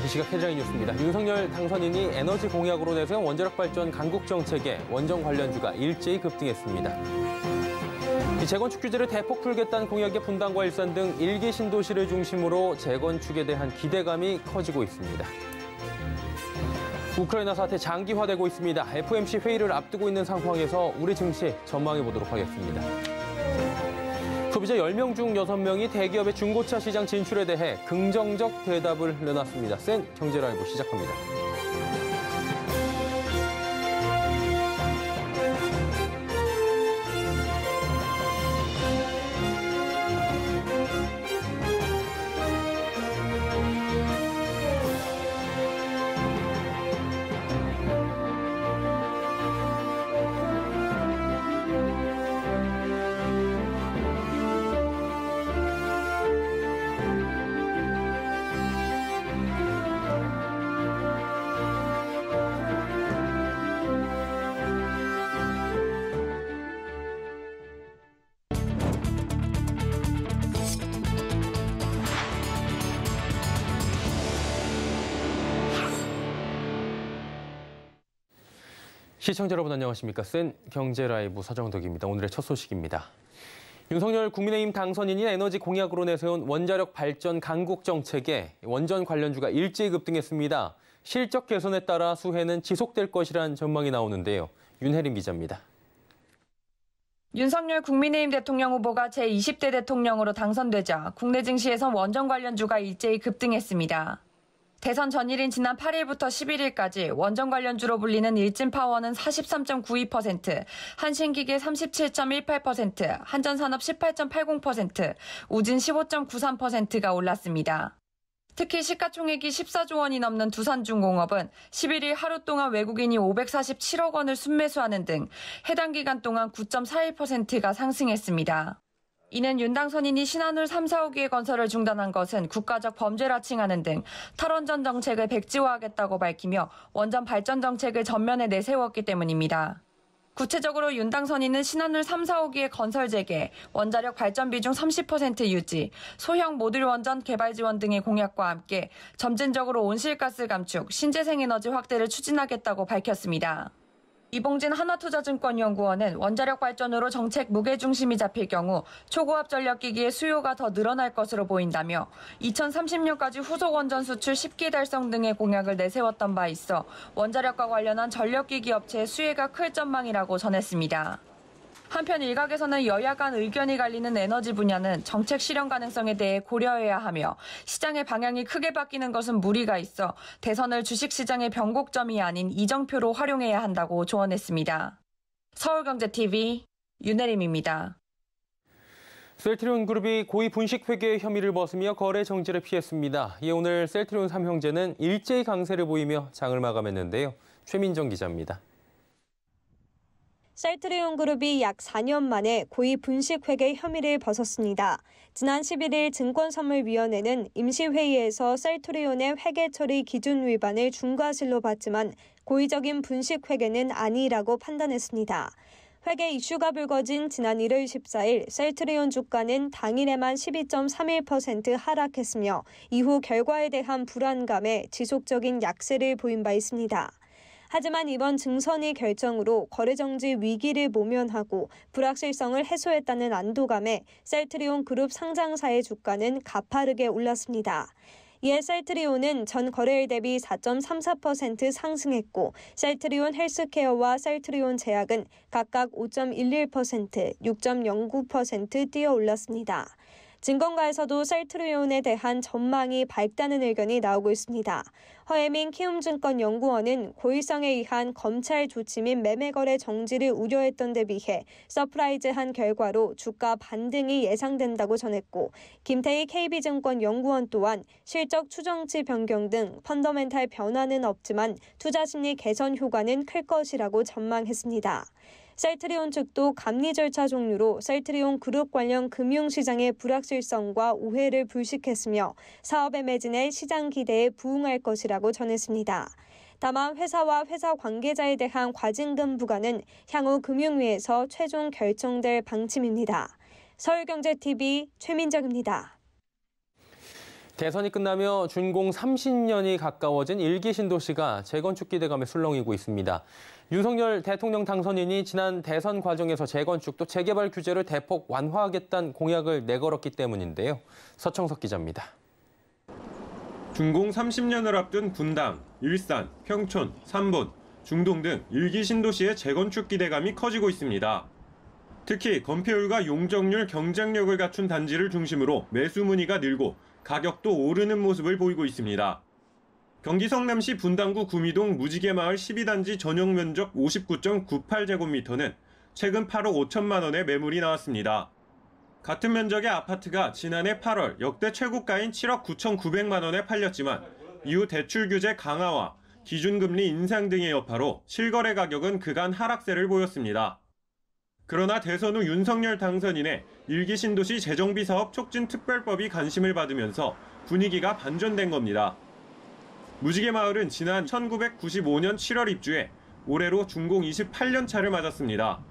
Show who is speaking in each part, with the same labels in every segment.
Speaker 1: 이 시각 헤드라인 뉴스입니다. 윤석열 당선인이 에너지 공약으로 내세운 원자력 발전 강국 정책에 원전 관련주가 일제히 급등했습니다. 재건축 규제를 대폭 풀겠다는 공약의 분당과 일산 등 1기 신도시를 중심으로 재건축에 대한 기대감이 커지고 있습니다. 우크라이나 사태 장기화되고 있습니다. FOMC 회의를 앞두고 있는 상황에서 우리 증시 전망해 보도록 하겠습니다. 소비자 10명 중 6명이 대기업의 중고차 시장 진출에 대해 긍정적 대답을 내놨습니다. 센 경제라이브 시작합니다. 시청자 여러분 안녕하십니까? 센 경제라이브 서정덕입니다. 오늘의 첫 소식입니다. 윤석열 국민의힘 당선인이 에너지 공약으로 내세운 원자력 발전 강국 정책에 원전 관련주가 일제히 급등했습니다. 실적 개선에 따라 수혜는 지속될 것이란 전망이 나오는데요. 윤혜림 기자입니다.
Speaker 2: 윤석열 국민의힘 대통령 후보가 제20대 대통령으로 당선되자 국내 증시에선 원전 관련주가 일제히 급등했습니다. 대선 전일인 지난 8일부터 11일까지 원전 관련주로 불리는 일진파워는 43.92%, 한신기계 37.18%, 한전산업 18.80%, 우진 15.93%가 올랐습니다. 특히 시가총액이 14조 원이 넘는 두산중공업은 11일 하루 동안 외국인이 547억 원을 순매수하는 등 해당 기간 동안 9.41%가 상승했습니다. 이는 윤 당선인이 신한울 3, 4호기의 건설을 중단한 것은 국가적 범죄라 칭하는 등 탈원전 정책을 백지화하겠다고 밝히며 원전 발전 정책을 전면에 내세웠기 때문입니다. 구체적으로 윤 당선인은 신한울 3, 4호기의 건설 재개, 원자력 발전 비중 30% 유지, 소형 모듈 원전 개발 지원 등의 공약과 함께 점진적으로 온실가스 감축, 신재생에너지 확대를 추진하겠다고 밝혔습니다. 이봉진 하나투자증권연구원은 원자력 발전으로 정책 무게중심이 잡힐 경우 초고압 전력기기의 수요가 더 늘어날 것으로 보인다며 2030년까지 후속 원전 수출 10기 달성 등의 공약을 내세웠던 바 있어 원자력과 관련한 전력기기 업체의 수혜가 클 전망이라고 전했습니다. 한편 일각에서는 여야 간 의견이 갈리는 에너지 분야는 정책 실현 가능성에 대해 고려해야 하며 시장의 방향이 크게 바뀌는 것은 무리가 있어 대선을 주식시장의 변곡점이 아닌 이정표로 활용해야 한다고 조언했습니다. 서울경제TV 윤혜림입니다.
Speaker 1: 셀트리온 그룹이 고의 분식 회계 혐의를 벗으며 거래 정지를 피했습니다. 이에 오늘 셀트리온 3형제는 일제히 강세를 보이며 장을 마감했는데요. 최민정 기자입니다.
Speaker 3: 셀트리온 그룹이 약 4년 만에 고의 분식 회계 혐의를 벗었습니다. 지난 11일 증권선물위원회는 임시회의에서 셀트리온의 회계 처리 기준 위반을 중과실로 봤지만 고의적인 분식 회계는 아니라고 판단했습니다. 회계 이슈가 불거진 지난 1월 14일 셀트리온 주가는 당일에만 12.31% 하락했으며 이후 결과에 대한 불안감에 지속적인 약세를 보인 바 있습니다. 하지만 이번 증선의 결정으로 거래정지 위기를 모면하고 불확실성을 해소했다는 안도감에 셀트리온 그룹 상장사의 주가는 가파르게 올랐습니다. 이에 셀트리온은 전 거래일 대비 4.34% 상승했고 셀트리온 헬스케어와 셀트리온 제약은 각각 5.11%, 6.09% 뛰어 올랐습니다. 증권가에서도 셀트리온에 대한 전망이 밝다는 의견이 나오고 있습니다. 허혜민 키움증권연구원은 고의성에 의한 검찰 조치 및 매매거래 정지를 우려했던 데 비해 서프라이즈한 결과로 주가 반등이 예상된다고 전했고 김태희 KB증권연구원 또한 실적 추정치 변경 등 펀더멘탈 변화는 없지만 투자심리 개선 효과는 클 것이라고 전망했습니다. 셀트리온 측도 감리 절차 종료로 셀트리온 그룹 관련 금융시장의 불확실성과 오해를 불식했으며 사업의 매진에 시장 기대에 부응할 것이라고 전했습니다. 다만 회사와 회사 관계자에 대한 과징금 부과는 향후 금융위에서 최종 결정될 방침입니다. 서울경제TV 최민정입니다.
Speaker 1: 대선이 끝나며 준공 30년이 가까워진 일기 신도시가 재건축 기대감에 술렁이고 있습니다. 윤석열 대통령 당선인이 지난 대선 과정에서 재건축 또 재개발 규제를 대폭 완화하겠다는 공약을 내걸었기 때문인데요. 서청석 기자입니다.
Speaker 4: 준공 30년을 앞둔 분당, 일산, 평촌, 삼본, 중동 등 일기 신도시의 재건축 기대감이 커지고 있습니다. 특히 건폐율과 용적률 경쟁력을 갖춘 단지를 중심으로 매수 문의가 늘고 가격도 오르는 모습을 보이고 있습니다. 경기 성남시 분당구 구미동 무지개마을 12단지 전용 면적 59.98제곱미터는 최근 8억 5천만 원의 매물이 나왔습니다. 같은 면적의 아파트가 지난해 8월 역대 최고가인 7억 9,900만 원에 팔렸지만 이후 대출 규제 강화와 기준금리 인상 등의 여파로 실거래 가격은 그간 하락세를 보였습니다. 그러나 대선 후 윤석열 당선인의 일기 신도시 재정비 사업 촉진 특별법이 관심을 받으면서 분위기가 반전된 겁니다. 무지개 마을은 지난 1995년 7월 입주해 올해로 준공 28년 차를 맞았습니다.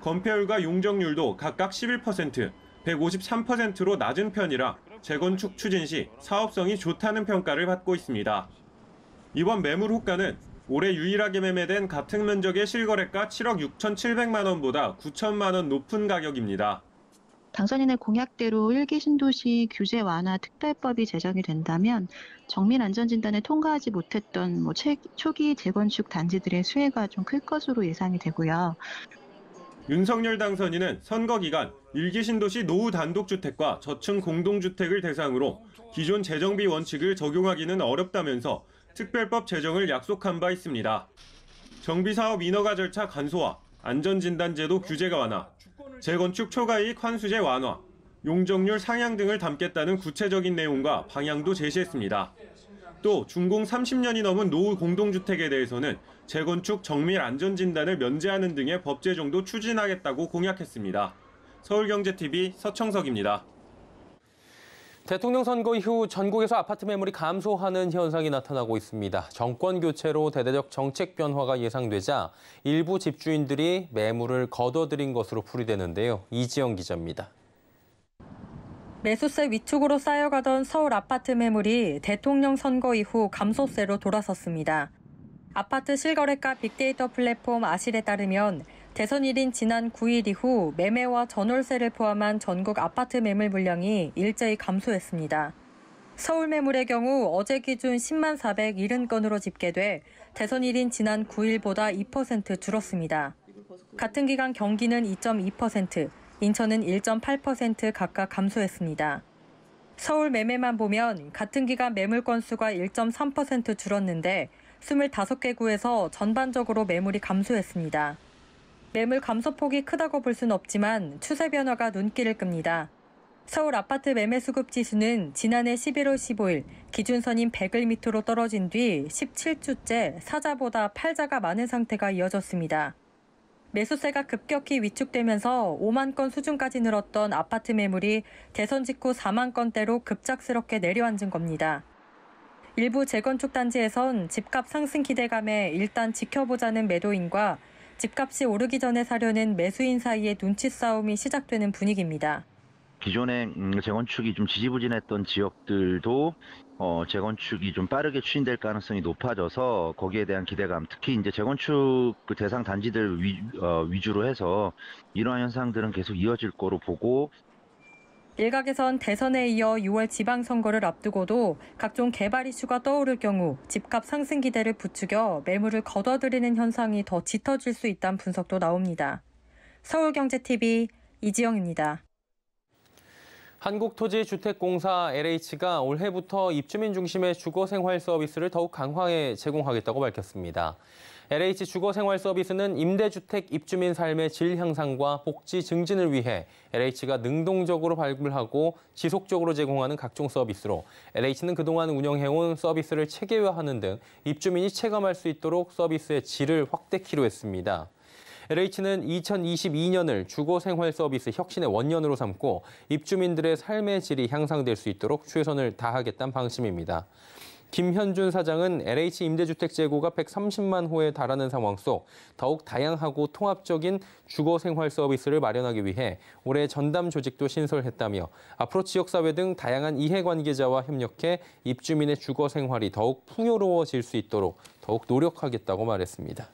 Speaker 4: 건폐율과 용적률도 각각 11%, 153%로 낮은 편이라 재건축 추진 시 사업성이 좋다는 평가를 받고 있습니다. 이번 매물 호가는 올해 유일하게 매매된 같은 면적의 실거래가 7억 6,700만 원보다 9천만 원 높은 가격입니다.
Speaker 5: 당선인의 공약대로 일기 신도시 규제 완화 특별법이 제정이 된다면 정밀 안전진단을 통과하지 못했던 초기 재건축 단지들의 수혜가 좀 클 것으로 예상이 되고요.
Speaker 4: 윤석열 당선인은 선거 기간 일기 신도시 노후 단독주택과 저층 공동주택을 대상으로 기존 재정비 원칙을 적용하기는 어렵다면서 특별법 제정을 약속한 바 있습니다. 정비사업 인허가 절차 간소화, 안전진단제도 규제가 완화, 재건축 초과이익 환수제 완화, 용적률 상향 등을 담겠다는 구체적인 내용과 방향도 제시했습니다. 또 준공 30년이 넘은 노후 공동주택에 대해서는 재건축 정밀 안전진단을 면제하는 등의 법 제정도 추진하겠다고 공약했습니다. 서울경제TV 서청석입니다.
Speaker 1: 대통령 선거 이후 전국에서 아파트 매물이 감소하는 현상이 나타나고 있습니다. 정권 교체로 대대적 정책 변화가 예상되자 일부 집주인들이 매물을 거둬들인 것으로 풀이되는데요. 이지영 기자입니다.
Speaker 2: 매수세 위축으로 쌓여가던 서울 아파트 매물이 대통령 선거 이후 감소세로 돌아섰습니다. 아파트 실거래가 빅데이터 플랫폼 아실에 따르면 대선일인 지난 9일 이후 매매와 전월세를 포함한 전국 아파트 매물 물량이 일제히 감소했습니다. 서울 매물의 경우 어제 기준 10만 470건으로 집계돼 대선일인 지난 9일보다 2% 줄었습니다. 같은 기간 경기는 2.2%, 인천은 1.8% 각각 감소했습니다. 서울 매매만 보면 같은 기간 매물 건수가 1.3% 줄었는데 25개 구에서 전반적으로 매물이 감소했습니다. 매물 감소폭이 크다고 볼 수는 없지만 추세 변화가 눈길을 끕니다. 서울 아파트 매매 수급 지수는 지난해 11월 15일 기준선인 100을 밑으로 떨어진 뒤 17주째 사자보다 팔자가 많은 상태가 이어졌습니다. 매수세가 급격히 위축되면서 5만 건 수준까지 늘었던 아파트 매물이 대선 직후 4만 건대로 급작스럽게 내려앉은 겁니다. 일부 재건축 단지에선 집값 상승 기대감에 일단 지켜보자는 매도인과 집값이 오르기 전에 사려는 매수인 사이의 눈치 싸움이 시작되는 분위기입니다.
Speaker 6: 기존에 재건축이 좀 지지부진했던 지역들도 재건축이 좀 빠르게 추진될 가능성이 높아져서 거기에 대한 기대감, 특히 이제 재건축 그 대상 단지들 위주로 해서 이러한 현상들은 계속 이어질 거로 보고.
Speaker 2: 일각에선 대선에 이어 6월 지방선거를 앞두고도 각종 개발 이슈가 떠오를 경우 집값 상승 기대를 부추겨 매물을 거둬들이는 현상이 더 짙어질 수 있다는 분석도 나옵니다. 서울경제TV 이지영입니다.
Speaker 1: 한국토지주택공사 LH가 올해부터 입주민 중심의 주거생활 서비스를 더욱 강화해 제공하겠다고 밝혔습니다. LH 주거생활 서비스는 임대주택 입주민 삶의 질 향상과 복지 증진을 위해 LH가 능동적으로 발굴하고 지속적으로 제공하는 각종 서비스로 LH는 그동안 운영해온 서비스를 체계화하는 등 입주민이 체감할 수 있도록 서비스의 질을 확대키로 했습니다. LH는 2022년을 주거생활 서비스 혁신의 원년으로 삼고 입주민들의 삶의 질이 향상될 수 있도록 최선을 다하겠다는 방침입니다. 김현준 사장은 LH 임대주택 재고가 130만 호에 달하는 상황 속 더욱 다양하고 통합적인 주거 생활 서비스를 마련하기 위해 올해 전담 조직도 신설했다며 앞으로 지역사회 등 다양한 이해관계자와 협력해 입주민의 주거 생활이 더욱 풍요로워질 수 있도록 더욱 노력하겠다고 말했습니다.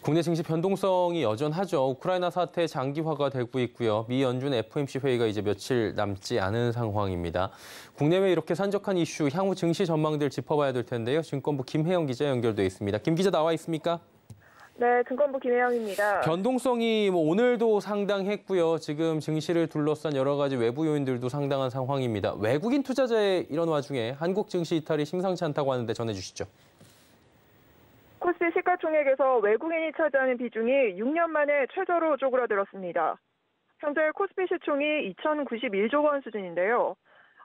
Speaker 1: 국내 증시 변동성이 여전하죠. 우크라이나 사태 장기화가 되고 있고요. 미 연준 FOMC 회의가 이제 며칠 남지 않은 상황입니다. 국내외 이렇게 산적한 이슈, 향후 증시 전망들 짚어봐야 될 텐데요. 증권부 김혜영 기자 연결돼 있습니다. 김 기자 나와 있습니까?
Speaker 7: 네, 증권부 김혜영입니다.
Speaker 1: 변동성이 오늘도 상당했고요. 지금 증시를 둘러싼 여러 가지 외부 요인들도 상당한 상황입니다. 외국인 투자자의 이런 와중에 한국 증시 이탈이 심상치 않다고 하는데 전해주시죠.
Speaker 7: 코스피 시가총액에서 외국인이 차지하는 비중이 6년 만에 최저로 쪼그라들었습니다. 현재 코스피 시총이 2,091조 원 수준인데요.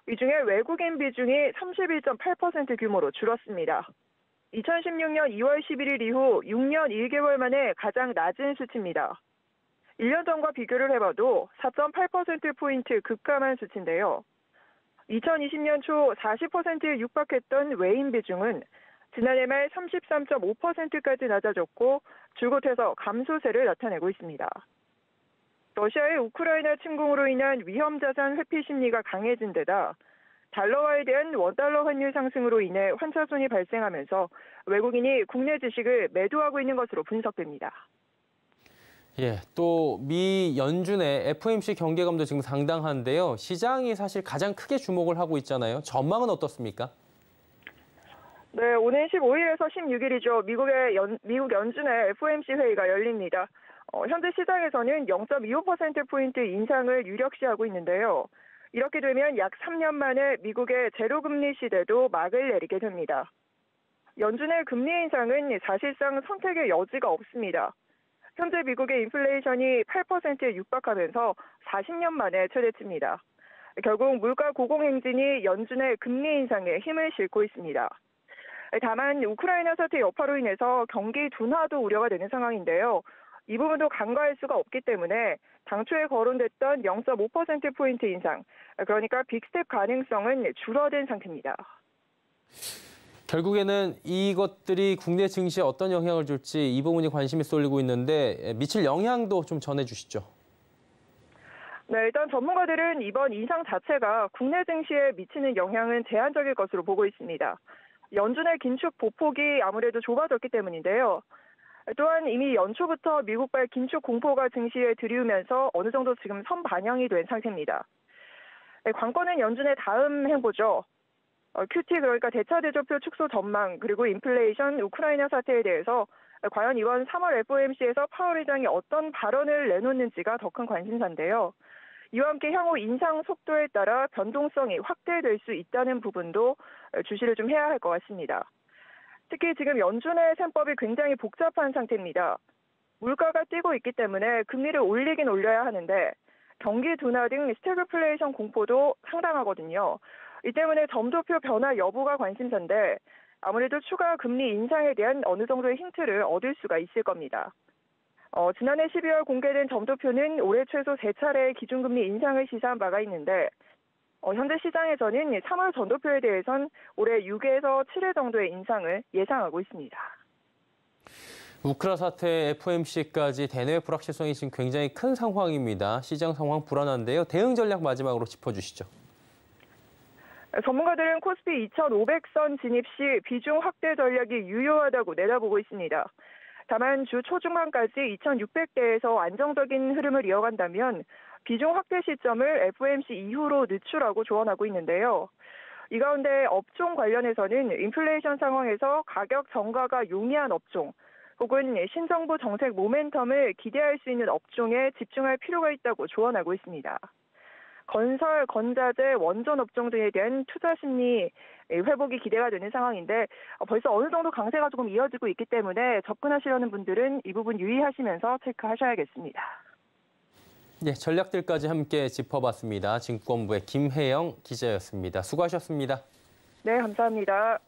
Speaker 7: 이 중에 외국인 비중이 31.8% 규모로 줄었습니다. 2016년 2월 11일 이후 6년 1개월 만에 가장 낮은 수치입니다. 1년 전과 비교를 해봐도 4.8%포인트 급감한 수치인데요. 2020년 초 40%에 육박했던 외인 비중은 지난해 말 33.5%까지 낮아졌고 줄곧 해서 감소세를 나타내고 있습니다. 러시아의 우크라이나 침공으로 인한 위험자산 회피 심리가 강해진 데다 달러화에 대한 원달러 환율 상승으로 인해 환차손이 발생하면서 외국인이 국내 주식을 매도하고 있는 것으로 분석됩니다.
Speaker 1: 예, 또 미 연준의 FOMC 경계감도 지금 상당한데요. 시장이 사실 가장 크게 주목을 하고 있잖아요. 전망은 어떻습니까?
Speaker 7: 네, 오는 15일에서 16일이죠. 미국 연준의 FOMC 회의가 열립니다. 현재 시장에서는 0.25%포인트 인상을 유력시하고 있는데요. 이렇게 되면 약 3년 만에 미국의 제로금리 시대도 막을 내리게 됩니다. 연준의 금리 인상은 사실상 선택의 여지가 없습니다. 현재 미국의 인플레이션이 8%에 육박하면서 40년 만에 최대치입니다. 결국 물가 고공행진이 연준의 금리 인상에 힘을 싣고 있습니다. 다만 우크라이나 사태 여파로 인해서 경기 둔화도 우려가 되는 상황인데요. 이 부분도 간과할 수가 없기 때문에 당초에 거론됐던 0.5%포인트 인상, 그러니까 빅스텝 가능성은 줄어든 상태입니다.
Speaker 1: 결국에는 이것들이 국내 증시에 어떤 영향을 줄지 이 부분이 관심이 쏠리고 있는데 미칠 영향도 좀 전해주시죠.
Speaker 7: 네, 일단 전문가들은 이번 인상 자체가 국내 증시에 미치는 영향은 제한적일 것으로 보고 있습니다. 연준의 긴축 보폭이 아무래도 좁아졌기 때문인데요. 또한 이미 연초부터 미국발 긴축 공포가 증시에 들이우면서 어느 정도 지금 선반영이 된 상태입니다. 관건은 연준의 다음 행보죠. QT 그러니까 대차 대조표 축소 전망 그리고 인플레이션, 우크라이나 사태에 대해서 과연 이번 3월 FOMC에서 파월 의장이 어떤 발언을 내놓는지가 더 큰 관심사인데요. 이와 함께 향후 인상 속도에 따라 변동성이 확대될 수 있다는 부분도 주시를 좀 해야 할 것 같습니다. 특히 지금 연준의 셈법이 굉장히 복잡한 상태입니다. 물가가 뛰고 있기 때문에 금리를 올리긴 올려야 하는데 경기 둔화 등 스태그플레이션 공포도 상당하거든요. 이 때문에 점도표 변화 여부가 관심사인데 아무래도 추가 금리 인상에 대한 어느 정도의 힌트를 얻을 수가 있을 겁니다. 지난해 12월 공개된 점도표는 올해 최소 3차례의 기준금리 인상을 시사한 바가 있는데 현재 시장에서는 3월 점도표에 대해선 올해 6에서 7회 정도의 인상을 예상하고 있습니다.
Speaker 1: 우크라 사태 FOMC까지 대내외 불확실성이 지금 굉장히 큰 상황입니다. 시장 상황 불안한데요. 대응 전략 마지막으로 짚어주시죠.
Speaker 7: 전문가들은 코스피 2,500선 진입 시 비중 확대 전략이 유효하다고 내다보고 있습니다. 다만 주 초중반까지 2,600대에서 안정적인 흐름을 이어간다면 비중 확대 시점을 FOMC 이후로 늦추라고 조언하고 있는데요. 이 가운데 업종 관련해서는 인플레이션 상황에서 가격 정가가 용이한 업종 혹은 신정부 정책 모멘텀을 기대할 수 있는 업종에 집중할 필요가 있다고 조언하고 있습니다. 건설, 건자재, 원전 업종 등에 대한 투자 심리 회복이 기대가 되는 상황인데 벌써 어느 정도 강세가 조금 이어지고 있기 때문에 접근하시려는 분들은 이 부분 유의하시면서 체크하셔야겠습니다.
Speaker 1: 네, 전략들까지 함께 짚어봤습니다. 증권부의 김혜영 기자였습니다. 수고하셨습니다.
Speaker 7: 네, 감사합니다.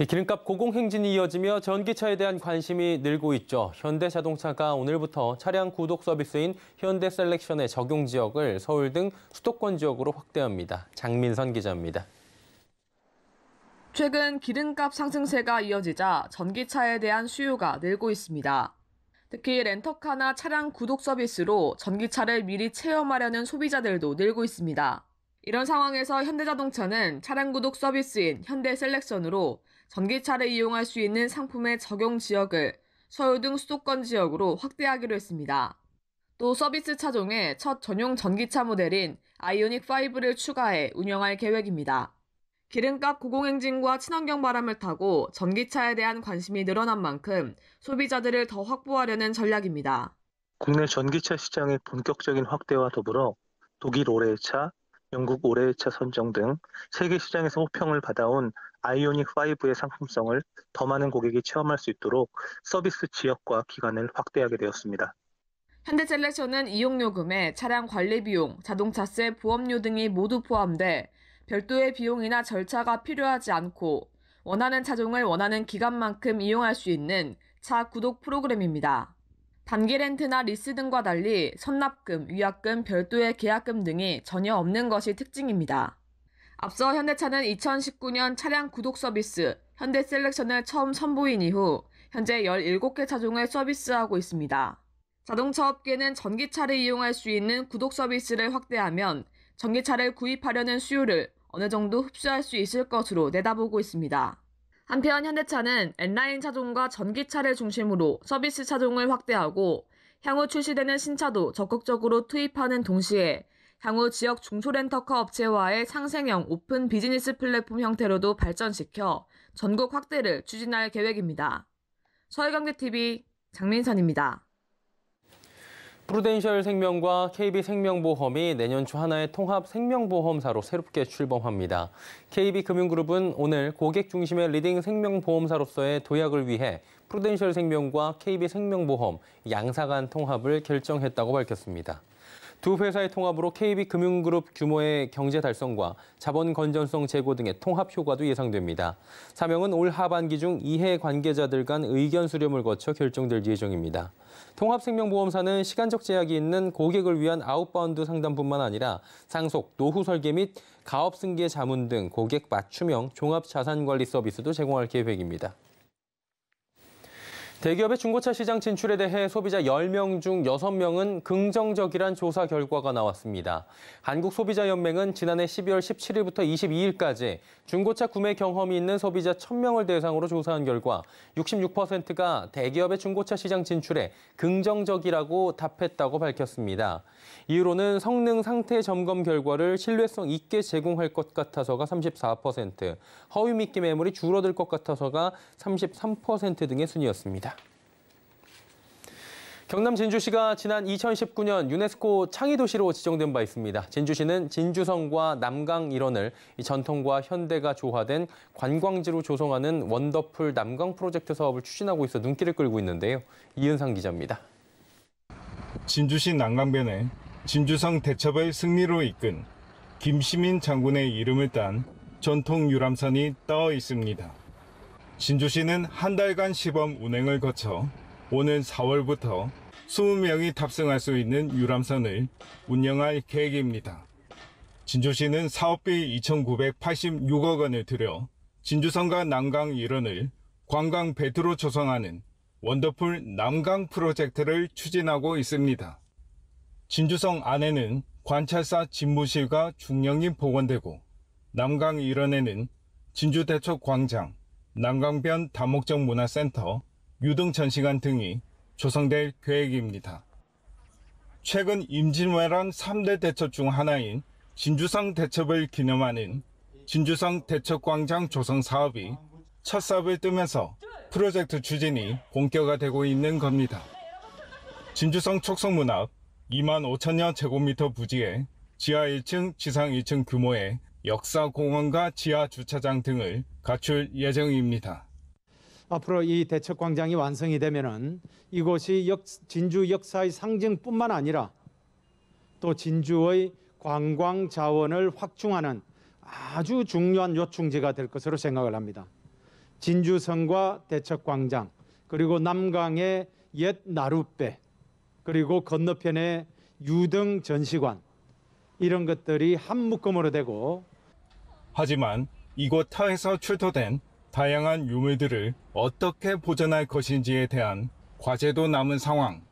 Speaker 1: 기름값 고공행진이 이어지며 전기차에 대한 관심이 늘고 있죠. 현대자동차가 오늘부터 차량 구독 서비스인 현대셀렉션의 적용 지역을 서울 등 수도권 지역으로 확대합니다. 장민선 기자입니다.
Speaker 8: 최근 기름값 상승세가 이어지자 전기차에 대한 수요가 늘고 있습니다. 특히 렌터카나 차량 구독 서비스로 전기차를 미리 체험하려는 소비자들도 늘고 있습니다. 이런 상황에서 현대자동차는 차량 구독 서비스인 현대셀렉션으로 전기차를 이용할 수 있는 상품의 적용 지역을 서울 등 수도권 지역으로 확대하기로 했습니다. 또 서비스 차종에 첫 전용 전기차 모델인 아이오닉 5를 추가해 운영할 계획입니다. 기름값 고공행진과 친환경 바람을 타고 전기차에 대한 관심이 늘어난 만큼 소비자들을 더 확보하려는 전략입니다.
Speaker 9: 국내 전기차 시장의 본격적인 확대와 더불어 독일 올해차, 영국 올해차 선정 등 세계 시장에서 호평을 받아온 아이오닉 5의 상품성을 더 많은 고객이 체험할 수 있도록 서비스 지역과 기간을 확대하게 되었습니다.
Speaker 8: 현대셀렉션은 이용요금에 차량 관리 비용, 자동차세, 보험료 등이 모두 포함돼 별도의 비용이나 절차가 필요하지 않고 원하는 차종을 원하는 기간만큼 이용할 수 있는 차 구독 프로그램입니다. 단기 렌트나 리스 등과 달리 선납금, 위약금, 별도의 계약금 등이 전혀 없는 것이 특징입니다. 앞서 현대차는 2019년 차량 구독 서비스 현대셀렉션을 처음 선보인 이후 현재 17개 차종을 서비스하고 있습니다. 자동차 업계는 전기차를 이용할 수 있는 구독 서비스를 확대하면 전기차를 구입하려는 수요를 어느 정도 흡수할 수 있을 것으로 내다보고 있습니다. 한편 현대차는 N라인 차종과 전기차를 중심으로 서비스 차종을 확대하고 향후 출시되는 신차도 적극적으로 투입하는 동시에 향후 지역 중소렌터카 업체와의 상생형 오픈 비즈니스 플랫폼 형태로도 발전시켜 전국 확대를 추진할 계획입니다. 서울경제TV 장민선입니다.
Speaker 1: 프루덴셜 생명과 KB생명보험이 내년 초 하나의 통합 생명보험사로 새롭게 출범합니다. KB금융그룹은 오늘 고객 중심의 리딩 생명보험사로서의 도약을 위해 프루덴셜 생명과 KB생명보험 양사 간 통합을 결정했다고 밝혔습니다. 두 회사의 통합으로 KB금융그룹 규모의 경제 달성과 자본 건전성 제고 등의 통합 효과도 예상됩니다. 사명은 올 하반기 중 이해 관계자들 간 의견 수렴을 거쳐 결정될 예정입니다. 통합생명보험사는 시간적 제약이 있는 고객을 위한 아웃바운드 상담뿐만 아니라 상속, 노후 설계 및 가업 승계 자문 등 고객 맞춤형 종합 자산관리 서비스도 제공할 계획입니다. 대기업의 중고차 시장 진출에 대해 소비자 10명 중 6명은 긍정적이란 조사 결과가 나왔습니다. 한국소비자연맹은 지난해 12월 17일부터 22일까지 중고차 구매 경험이 있는 소비자 1000명을 대상으로 조사한 결과 66%가 대기업의 중고차 시장 진출에 긍정적이라고 답했다고 밝혔습니다. 이유로는 성능 상태 점검 결과를 신뢰성 있게 제공할 것 같아서가 34%, 허위 미끼 매물이 줄어들 것 같아서가 33% 등의 순이었습니다. 경남 진주시가 지난 2019년 유네스코 창의도시로 지정된 바 있습니다. 진주시는 진주성과 남강 일원을 전통과 현대가 조화된 관광지로 조성하는 원더풀 남강 프로젝트 사업을 추진하고 있어 눈길을 끌고 있는데요. 이은상 기자입니다.
Speaker 10: 진주시 난강변에 진주성 대첩을 승리로 이끈 김시민 장군의 이름을 딴 전통 유람선이 떠 있습니다. 진주시는 한 달간 시범 운행을 거쳐 오는 4월부터 20명이 탑승할 수 있는 유람선을 운영할 계획입니다. 진주시는 사업비 2,986억 원을 들여 진주성과 남강 일원을 관광 배트로 조성하는 원더풀 남강 프로젝트를 추진하고 있습니다. 진주성 안에는 관찰사 집무실과 중령리 복원되고 남강 일원에는 진주대첩광장, 남강변 다목적 문화센터, 유등전시관 등이 조성될 계획입니다. 최근 임진왜란 3대 대첩 중 하나인 진주성 대첩을 기념하는 진주성 대첩광장 조성 사업이 첫 삽을 뜨면서 프로젝트 추진이 본격화되고 있는 겁니다. 진주성 촉성문 앞 2만 5천여 제곱미터 부지에 지하 1층, 지상 1층 규모의 역사공원과 지하 주차장 등을 갖출 예정입니다.
Speaker 11: 앞으로 이 대첩광장이 완성이 되면은 이곳이 진주 역사의 상징뿐만 아니라 또 진주의 관광 자원을 확충하는 아주 중요한 요충지가 될 것으로 생각을 합니다. 진주성과 대척광장, 그리고 남강의 옛 나룻배, 그리고 건너편의 유등 전시관, 이런 것들이 한 묶음으로 되고,
Speaker 10: 하지만 이곳 터에서 출토된 다양한 유물들을 어떻게 보존할 것인지에 대한 과제도 남은 상황.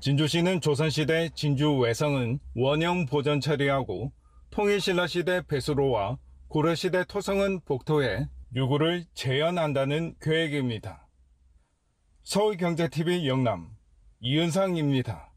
Speaker 10: 진주시는 조선시대 진주 외성은 원형 보존 처리하고 통일신라시대 배수로와 고려시대 토성은 복토에 유구를 재현한다는 계획입니다. 서울경제TV 영남 이은상입니다.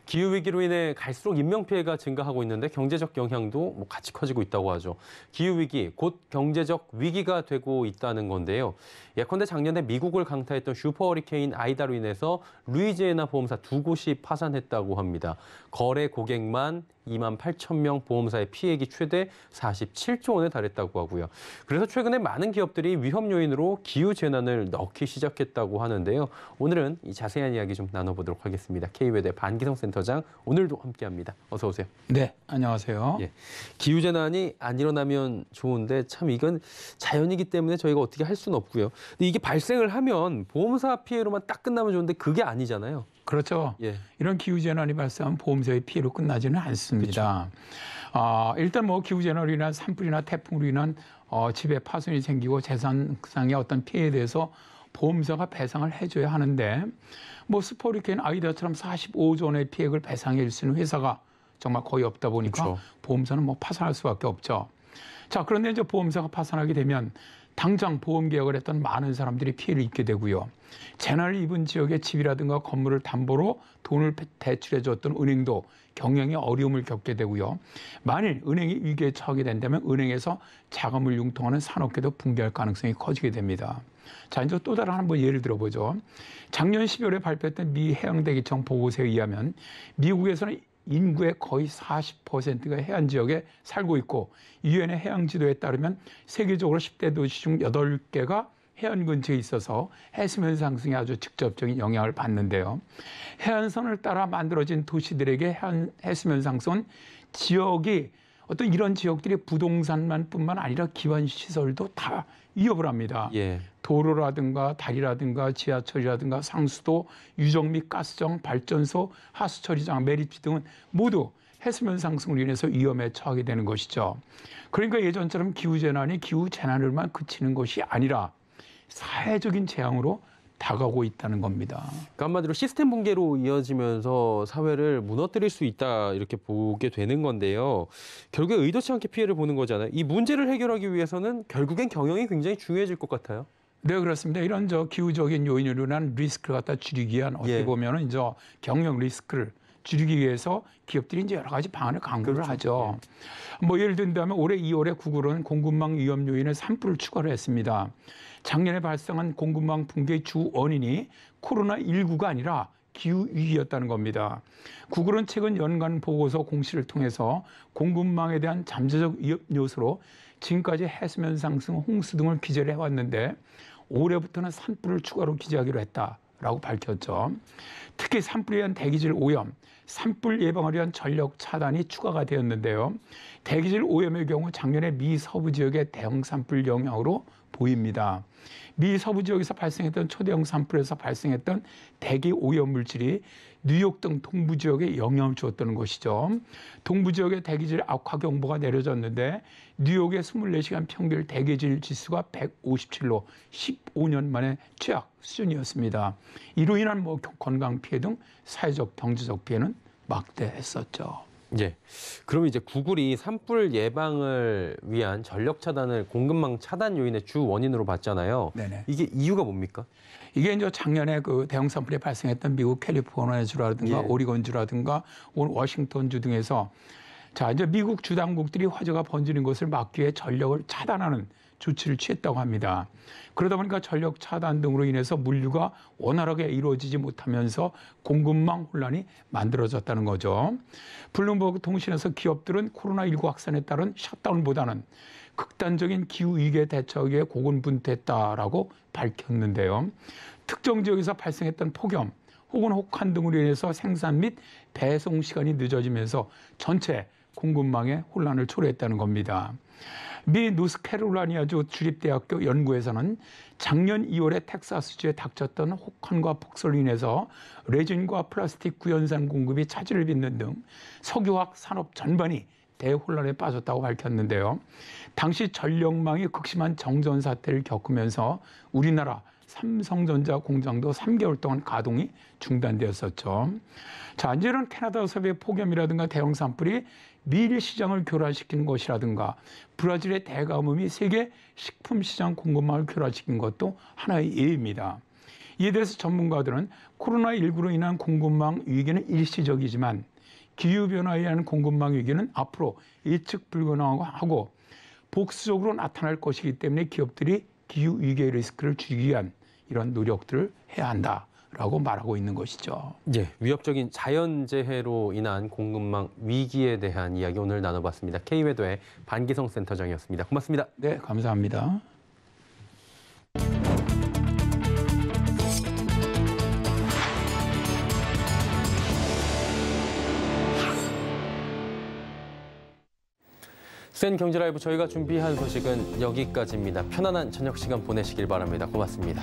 Speaker 1: 기후위기로 인해 갈수록 인명피해가 증가하고 있는데 경제적 영향도 같이 커지고 있다고 하죠. 기후위기, 곧 경제적 위기가 되고 있다는 건데요. 예컨대 작년에 미국을 강타했던 슈퍼허리케인 아이다로 인해서 루이지애나 보험사 2곳이 파산했다고 합니다. 거래 고객만 2만 8천 명, 보험사의 피해액이 최대 47조 원에 달했다고 하고요. 그래서 최근에 많은 기업들이 위험 요인으로 기후재난을 넣기 시작했다고 하는데요. 오늘은 이 자세한 이야기 좀 나눠보도록 하겠습니다. K외대 반기성 센터장 오늘도 함께합니다. 어서 오세요.
Speaker 12: 네, 안녕하세요.
Speaker 1: 예, 기후재난이 안 일어나면 좋은데 참 이건 자연이기 때문에 저희가 어떻게 할 수는 없고요. 근데 이게 발생을 하면 보험사 피해로만 딱 끝나면 좋은데 그게 아니잖아요.
Speaker 12: 그렇죠.
Speaker 1: 예.
Speaker 12: 이런 기후재난이 발생하면 보험사의 피해로 끝나지는 않습니다. 일단 뭐 기후재난으로 인한 산불이나 태풍으로 인한 집에 파손이 생기고 재산상의 어떤 피해에 대해서 보험사가 배상을 해줘야 하는데 뭐 슈퍼허리케인 아이다처럼 45조 원의 피해를 배상해 줄 수 있는 회사가 정말 거의 없다 보니까
Speaker 1: 그렇죠.
Speaker 12: 보험사는 뭐 파산할 수밖에 없죠. 자, 그런데 이제 보험사가 파산하게 되면 당장 보험 계약을 했던 많은 사람들이 피해를 입게 되고요. 재난을 입은 지역의 집이라든가 건물을 담보로 돈을 대출해 줬던 은행도 경영에 어려움을 겪게 되고요. 만일 은행이 위기에 처하게 된다면 은행에서 자금을 융통하는 산업계도 붕괴할 가능성이 커지게 됩니다. 자, 이제 또 다른 한번 예를 들어보죠. 작년 12월에 발표했던 미 해양대기청 보고서에 의하면 미국에서는 인구의 거의 40%가 해안 지역에 살고 있고 유엔의 해양 지도에 따르면 세계적으로 10대 도시 중 8개가 해안 근처에 있어서 해수면 상승에 아주 직접적인 영향을 받는데요. 해안선을 따라 만들어진 도시들에게 해수면 상승은 지역이 어떤 이런 지역들이 부동산만 뿐만 아니라 기반시설도 다 위협을 합니다.
Speaker 1: 예.
Speaker 12: 도로라든가 다리라든가 지하철이라든가 상수도, 유정 및 가스정, 발전소, 하수처리장, 매립지 등은 모두 해수면 상승으로 인해서 위험에 처하게 되는 것이죠. 그러니까 예전처럼 기후재난이 기후재난으로만 그치는 것이 아니라 사회적인 재앙으로 다가오고 있다는 겁니다.
Speaker 1: 그러니까 한마디로 시스템 붕괴로 이어지면서 사회를 무너뜨릴 수 있다 이렇게 보게 되는 건데요. 결국에 의도치 않게 피해를 보는 거잖아요. 이 문제를 해결하기 위해서는 결국엔 경영이 굉장히 중요해질 것 같아요.
Speaker 12: 네, 그렇습니다. 이런 기후적인 요인으로 인한 리스크를 갖다 줄이기 위한 어떻게 보면은 이제 경영 리스크를 줄이기 위해서 기업들이 이제 여러 가지 방안을 강구를
Speaker 1: 그렇죠.
Speaker 12: 하죠. 뭐 예를 든다면 올해 2월에 구글은 공급망 위험 요인에 산불을 추가를 했습니다. 작년에 발생한 공급망 붕괴의 주 원인이 코로나19가 아니라 기후위기였다는 겁니다. 구글은 최근 연간 보고서 공시를 통해서 공급망에 대한 잠재적 위협 요소로 지금까지 해수면 상승, 홍수 등을 기재를 해왔는데 올해부터는 산불을 추가로 기재하기로 했다라고 밝혔죠. 특히 산불에 의한 대기질 오염, 산불 예방을 위한 전력 차단이 추가가 되었는데요. 대기질 오염의 경우 작년에 미 서부 지역의 대형 산불 영향으로 보입니다. 미 서부 지역에서 발생했던 초대형 산불에서 발생했던 대기 오염 물질이 뉴욕 등 동부 지역에 영향을 주었다는 것이죠. 동부 지역의 대기질 악화 경보가 내려졌는데 뉴욕의 24시간 평균 대기질 지수가 157로 15년 만에 최악 수준이었습니다. 이로 인한 건강 피해 등 사회적 경제적 피해는 막대했었죠.
Speaker 1: 예. 그럼 이제 구글이 산불 예방을 위한 전력 차단을 공급망 차단 요인의 주 원인으로 봤잖아요.
Speaker 12: 네네.
Speaker 1: 이게 이유가 뭡니까?
Speaker 12: 이게 이제 작년에 그 대형 산불이 발생했던 미국 캘리포니아주라든가 오리건주라든가 워싱턴주 등에서 자, 이제 미국 주당국들이 화재가 번지는 것을 막기 위해 전력을 차단하는 조치를 취했다고 합니다. 그러다 보니까 전력 차단 등으로 인해서 물류가 원활하게 이루어지지 못하면서 공급망 혼란이 만들어졌다는 거죠. 블룸버그 통신에서 기업들은 코로나19 확산에 따른 셧다운보다는 극단적인 기후위기에 대처하기 위해 고군분투했다라고 밝혔는데요. 특정 지역에서 발생했던 폭염, 혹은 혹한 등으로 인해서 생산 및 배송 시간이 늦어지면서 전체 공급망에 혼란을 초래했다는 겁니다. 미 노스캐롤라이나주 주립대학교 연구에서는 작년 2월에 텍사스주에 닥쳤던 혹한과 폭설로 인해서 레진과 플라스틱 구연산 공급이 차질을 빚는 등 석유화학 산업 전반이 대혼란에 빠졌다고 밝혔는데요. 당시 전력망이 극심한 정전 사태를 겪으면서 우리나라 삼성전자 공장도 3개월 동안 가동이 중단되었었죠. 자, 이제는 캐나다 섭의 폭염이라든가 대형 산불이 미일 시장을 교란시키는 것이라든가 브라질의 대가뭄이 세계 식품 시장 공급망을 교란시킨 것도 하나의 예입니다. 이에 대해서 전문가들은 코로나19로 인한 공급망 위기는 일시적이지만 기후변화에 의한 공급망 위기는 앞으로 예측 불가능하고 복수적으로 나타날 것이기 때문에 기업들이 기후위기의 리스크를 줄이기 위한 이런 노력들을 해야 한다라고 말하고 있는 것이죠.
Speaker 1: 예, 위협적인 자연재해로 인한 공급망 위기에 대한 이야기 오늘 나눠봤습니다. K외도의 반기성 센터장이었습니다. 고맙습니다.
Speaker 12: 네, 감사합니다.
Speaker 1: 센 경제라이브 저희가 준비한 소식은 여기까지입니다. 편안한 저녁 시간 보내시길 바랍니다. 고맙습니다.